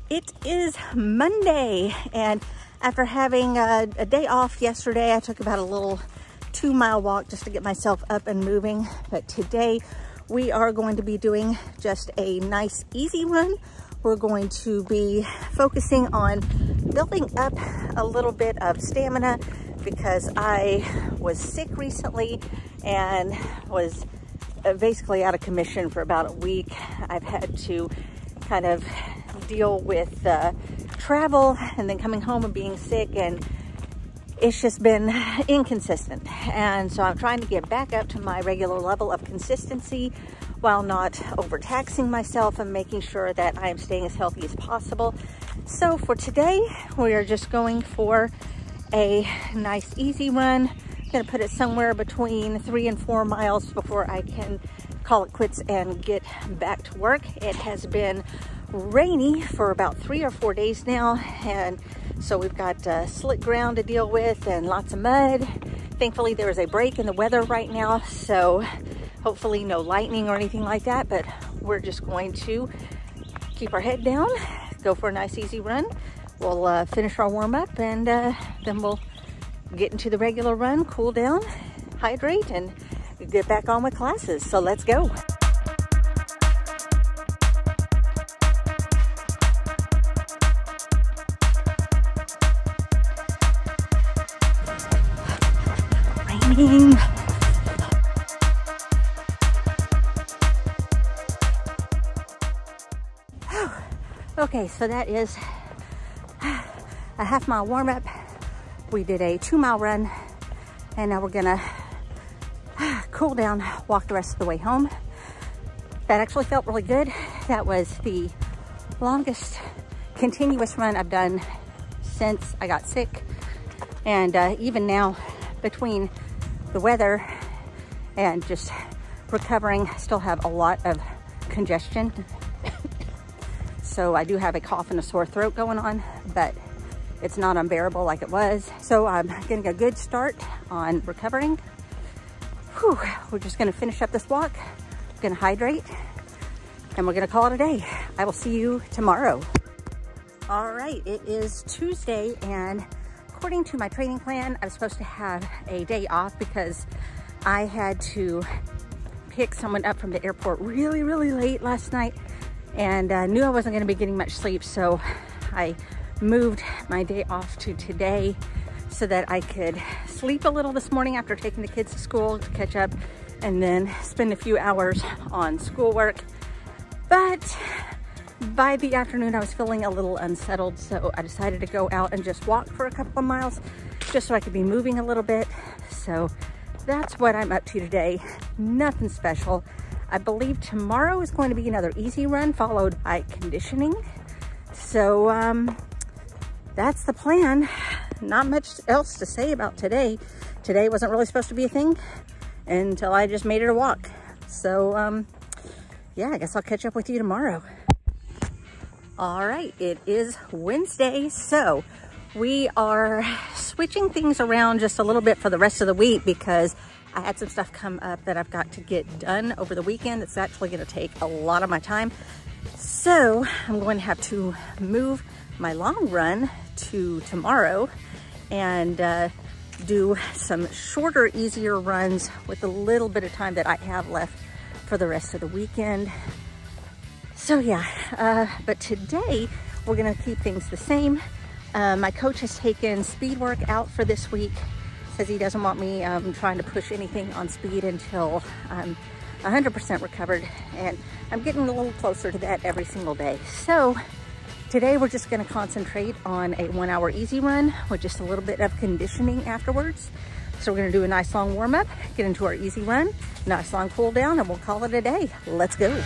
It is Monday, and after having a day off yesterday, I took about a little 2-mile walk just to get myself up and moving. But today we are going to be doing just a nice easy run. We're going to be focusing on building up a little bit of stamina because I was sick recently and was basically out of commission for about a week. I've had to kind of deal with travel and then coming home and being sick, and it's just been inconsistent. And so I'm trying to get back up to my regular level of consistency while not overtaxing myself and making sure that I am staying as healthy as possible. So for today, we are just going for a nice easy run. I'm gonna put it somewhere between 3 and 4 miles before I can call it quits and get back to work. It has been rainy for about 3 or 4 days now, and so we've got slick ground to deal with and lots of mud. Thankfully there is a break in the weather right now, so hopefully no lightning or anything like that, but we're just going to keep our head down, go for a nice easy run. We'll finish our warm-up, and then we'll get into the regular run, cool down, hydrate, and get back on with classes. So let's go. Raining. Okay, so that is a half-mile warm-up. We did a 2-mile run, and now we're gonna cool down, walk the rest of the way home. That actually felt really good. That was the longest continuous run I've done since I got sick. And even now, between the weather and just recovering, I still have a lot of congestion. So I do have a cough and a sore throat going on, but it's not unbearable like it was. So I'm getting a good start on recovering. Whew. We're just gonna finish up this walk, we're gonna hydrate, and we're gonna call it a day. I will see you tomorrow. All right, it is Tuesday, and according to my training plan, I was supposed to have a day off because I had to pick someone up from the airport really, really late last night, and knew I wasn't gonna be getting much sleep, so I moved my day off to today so that I could sleep a little this morning after taking the kids to school to catch up, and then spend a few hours on schoolwork. But by the afternoon, I was feeling a little unsettled, so I decided to go out and just walk for a couple of miles just so I could be moving a little bit. So that's what I'm up to today. Nothing special. I believe tomorrow is going to be another easy run followed by conditioning. So that's the plan. Not much else to say about today. Today wasn't really supposed to be a thing until I just made it a walk. So yeah, I guess I'll catch up with you tomorrow. All right, it is Wednesday, so we are switching things around just a little bit for the rest of the week because I had some stuff come up that I've got to get done over the weekend. It's actually gonna take a lot of my time. So I'm going to have to move my long run to tomorrow and do some shorter, easier runs with a little bit of time that I have left for the rest of the weekend. So yeah, but today we're gonna keep things the same. My coach has taken speed work out for this week. Says he doesn't want me trying to push anything on speed until I'm 100% recovered, and I'm getting a little closer to that every single day. So today we're just gonna concentrate on a 1-hour easy run with just a little bit of conditioning afterwards. So we're gonna do a nice long warm up, get into our easy run, nice long cool down, and we'll call it a day. Let's go.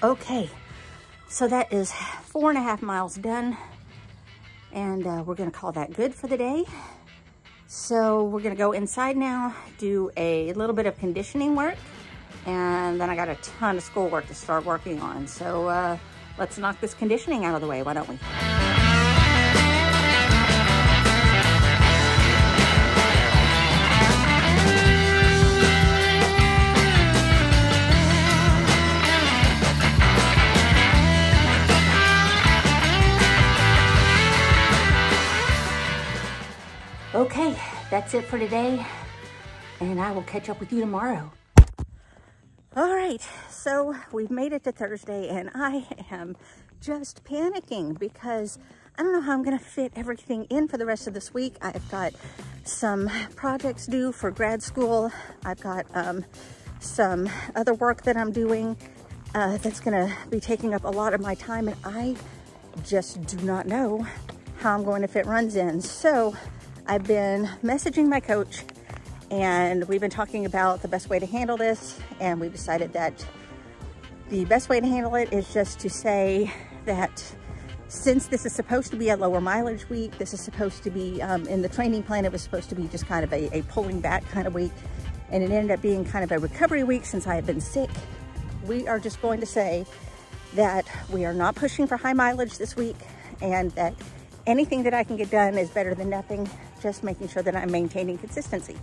Okay, so that is 4.5 miles done, and we're gonna call that good for the day. So we're gonna go inside now, do a little bit of conditioning work, and then I got a ton of schoolwork to start working on. So let's knock this conditioning out of the way, why don't we? Okay, that's it for today, and I will catch up with you tomorrow. All right, so we've made it to Thursday, and I am just panicking because I don't know how I'm gonna fit everything in for the rest of this week. I've got some projects due for grad school. I've got some other work that I'm doing that's gonna be taking up a lot of my time, and I just do not know how I'm going to fit runs in. So I've been messaging my coach, and we've been talking about the best way to handle this, and we've decided that the best way to handle it is just to say that since this is supposed to be a lower mileage week, this is supposed to be, in the training plan, it was supposed to be just kind of a pulling back kind of week, and it ended up being kind of a recovery week since I had been sick. We are just going to say that we are not pushing for high mileage this week, and that anything that I can get done is better than nothing, just making sure that I'm maintaining consistency.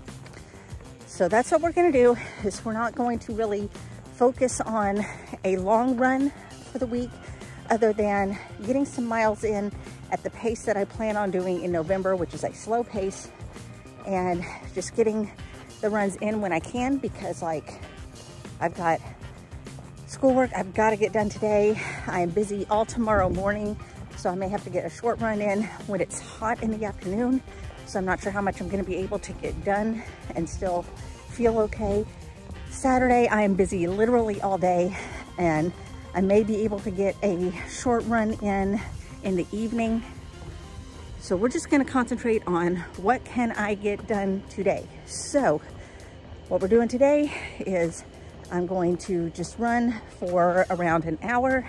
So that's what we're gonna do, is we're not going to really focus on a long run for the week, other than getting some miles in at the pace that I plan on doing in November, which is a slow pace, and just getting the runs in when I can, because like I've got schoolwork I've got to get done today. I am busy all tomorrow morning, so I may have to get a short run in when it's hot in the afternoon. So I'm not sure how much I'm going to be able to get done and still feel okay. Saturday, I am busy literally all day, and I may be able to get a short run in the evening. So we're just going to concentrate on what can I get done today. So what we're doing today is I'm going to just run for around an hour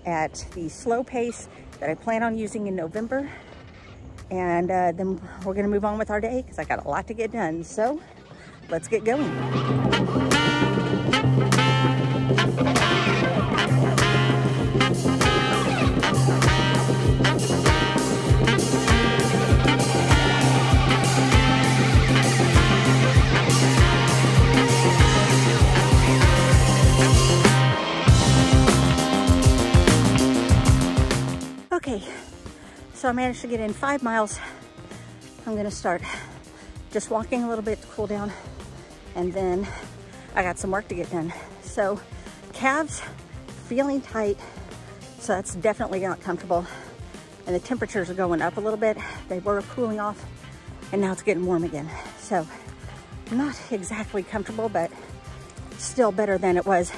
at the slow pace that I plan on using in November. And then we're gonna move on with our day because I got a lot to get done. So let's get going. Okay, so I managed to get in 5 miles. I'm gonna start just walking a little bit to cool down, and then I got some work to get done. So calves feeling tight, so that's definitely not comfortable. And the temperatures are going up a little bit. They were cooling off, and now it's getting warm again. So not exactly comfortable, but still better than it was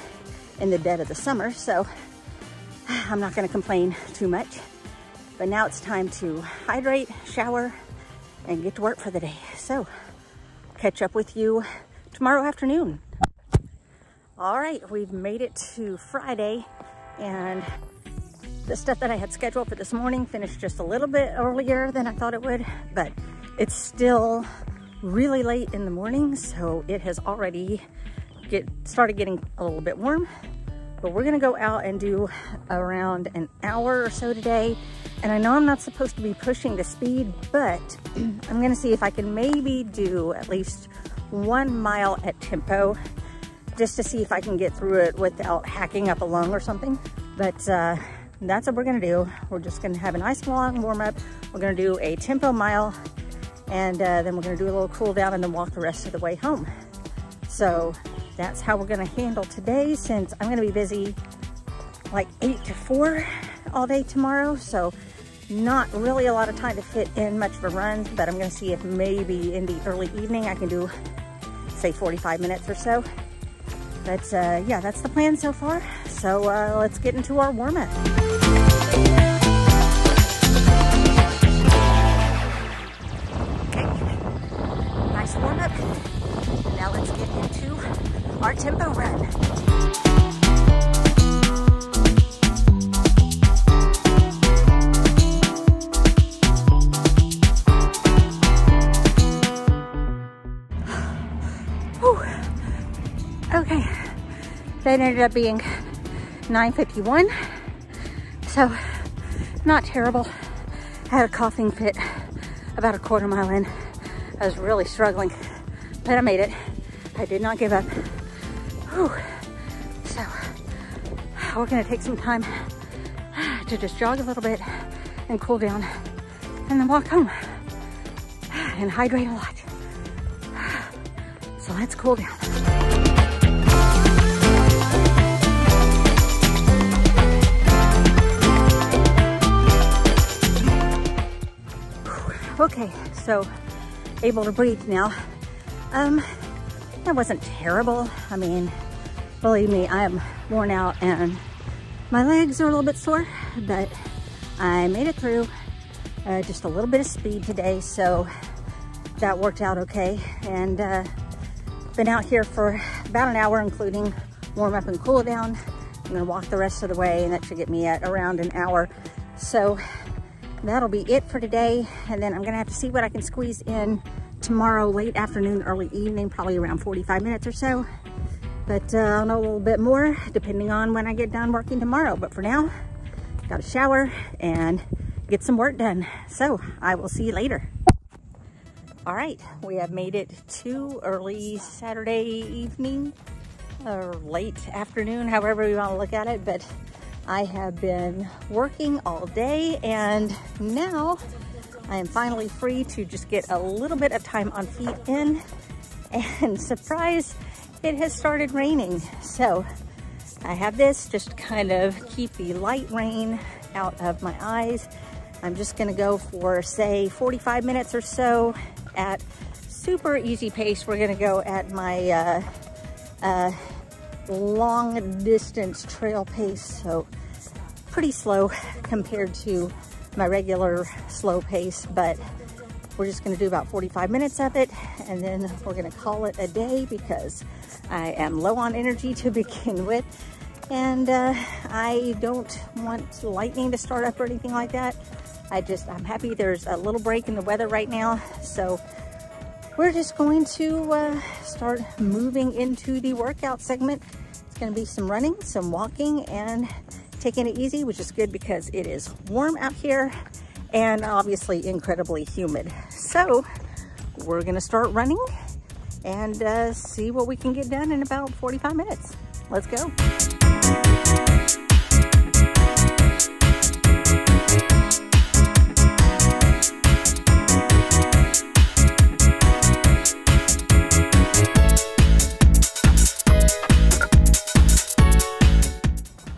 in the dead of the summer. So I'm not gonna complain too much. But now it's time to hydrate, shower, and get to work for the day. So catch up with you tomorrow afternoon. All right, we've made it to Friday, and the stuff that I had scheduled for this morning finished just a little bit earlier than I thought it would, but it's still really late in the morning, so it has already started getting a little bit warm. But we're gonna go out and do around an hour or so today. And I know I'm not supposed to be pushing the speed, but I'm gonna see if I can maybe do at least 1 mile at tempo, just to see if I can get through it without hacking up a lung or something. But that's what we're gonna do. We're just gonna have a nice long warm up. We're gonna do a tempo mile, and then we're gonna do a little cool down and then walk the rest of the way home. So that's how we're gonna handle today, since I'm gonna be busy like 8 to 4 all day tomorrow. So not really a lot of time to fit in much of a run, but I'm gonna see if maybe in the early evening I can do, say, 45 minutes or so. But yeah, that's the plan so far. So let's get into our warm-up. Okay, nice warm-up. Now let's get into our tempo run. It ended up being 9:51, so not terrible. I had a coughing fit about a quarter mile in. I was really struggling, but I made it. I did not give up. Whew. So we're gonna take some time to just jog a little bit and cool down, and then walk home and hydrate a lot. So let's cool down. Okay, so able to breathe now. That wasn't terrible. I mean, believe me, I am worn out and my legs are a little bit sore, but I made it through. Just a little bit of speed today, so that worked out okay. And been out here for about an hour, including warm up and cool down. I'm gonna walk the rest of the way, and that should get me at around an hour. So that'll be it for today. And then I'm gonna have to see what I can squeeze in tomorrow, late afternoon, early evening, probably around 45 minutes or so. But I'll know a little bit more depending on when I get done working tomorrow. But for now, gotta shower and get some work done. So I will see you later. All right, we have made it to early Saturday evening or late afternoon, however you want to look at it. But I have been working all day, and now I am finally free to just get a little bit of time on feet in. And surprise, it has started raining. So I have this just to kind of keep the light rain out of my eyes. I'm just gonna go for, say, 45 minutes or so at super easy pace. We're gonna go at my long distance trail pace, so pretty slow compared to my regular slow pace, but we're just gonna do about 45 minutes of it, and then we're gonna call it a day because I am low on energy to begin with, and I don't want lightning to start up or anything like that. I'm happy there's a little break in the weather right now, so we're just going to start moving into the workout segment. It's gonna be some running, some walking, and taking it easy, which is good because it is warm out here and obviously incredibly humid. So we're gonna start running and see what we can get done in about 45 minutes. Let's go.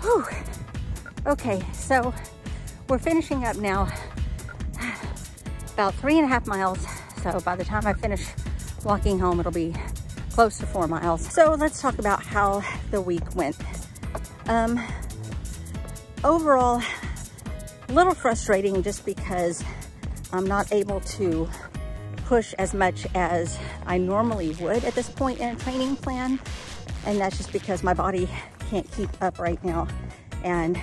Whew. Okay, so we're finishing up now, about 3.5 miles. So by the time I finish walking home, it'll be close to 4 miles. So let's talk about how the week went. Overall, a little frustrating just because I'm not able to push as much as I normally would at this point in a training plan. And that's just because my body can't keep up right now. And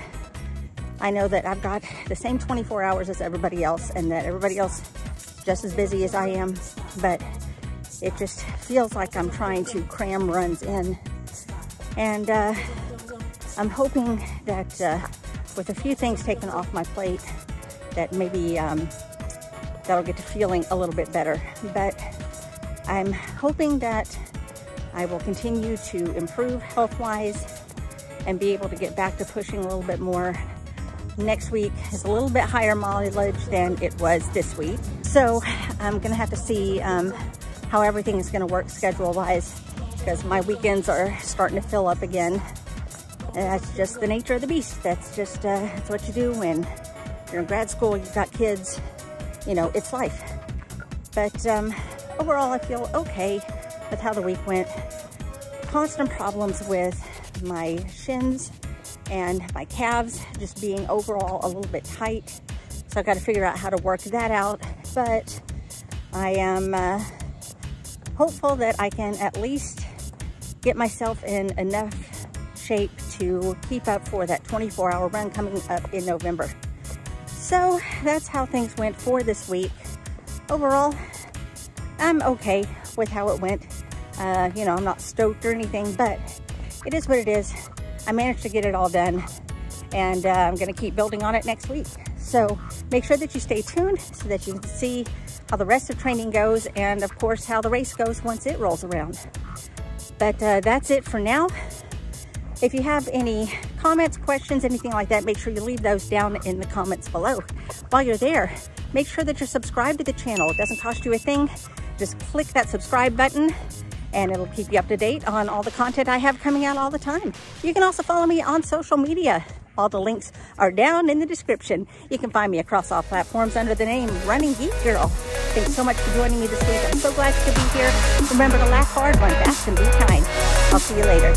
I know that I've got the same 24 hours as everybody else, and that everybody else is just as busy as I am, but it just feels like I'm trying to cram runs in. And I'm hoping that with a few things taken off my plate, that maybe that'll get to feeling a little bit better. But I'm hoping that I will continue to improve health-wise and be able to get back to pushing a little bit more. Next week is a little bit higher mileage than it was this week. So I'm gonna have to see how everything is gonna work schedule-wise, because my weekends are starting to fill up again. And that's just the nature of the beast. That's just that's what you do when you're in grad school, you've got kids, you know, it's life. But overall, I feel okay with how the week went. Constant problems with my shins and my calves just being overall a little bit tight. So I've got to figure out how to work that out. But I am hopeful that I can at least get myself in enough shape to keep up for that 24-hour run coming up in November. So that's how things went for this week. Overall, I'm okay with how it went. You know, I'm not stoked or anything, but it is what it is. I managed to get it all done, and I'm gonna keep building on it next week. So make sure that you stay tuned so that you can see how the rest of training goes, and of course how the race goes once it rolls around. But that's it for now. If you have any comments, questions, anything like that, make sure you leave those down in the comments below. While you're there, make sure that you're subscribed to the channel. It doesn't cost you a thing. Just click that subscribe button and it'll keep you up to date on all the content I have coming out all the time. You can also follow me on social media. All the links are down in the description. You can find me across all platforms under the name Running Geek Girl. Thanks so much for joining me this week. I'm so glad you could be here. Remember to laugh hard, run fast, and be kind. I'll see you later.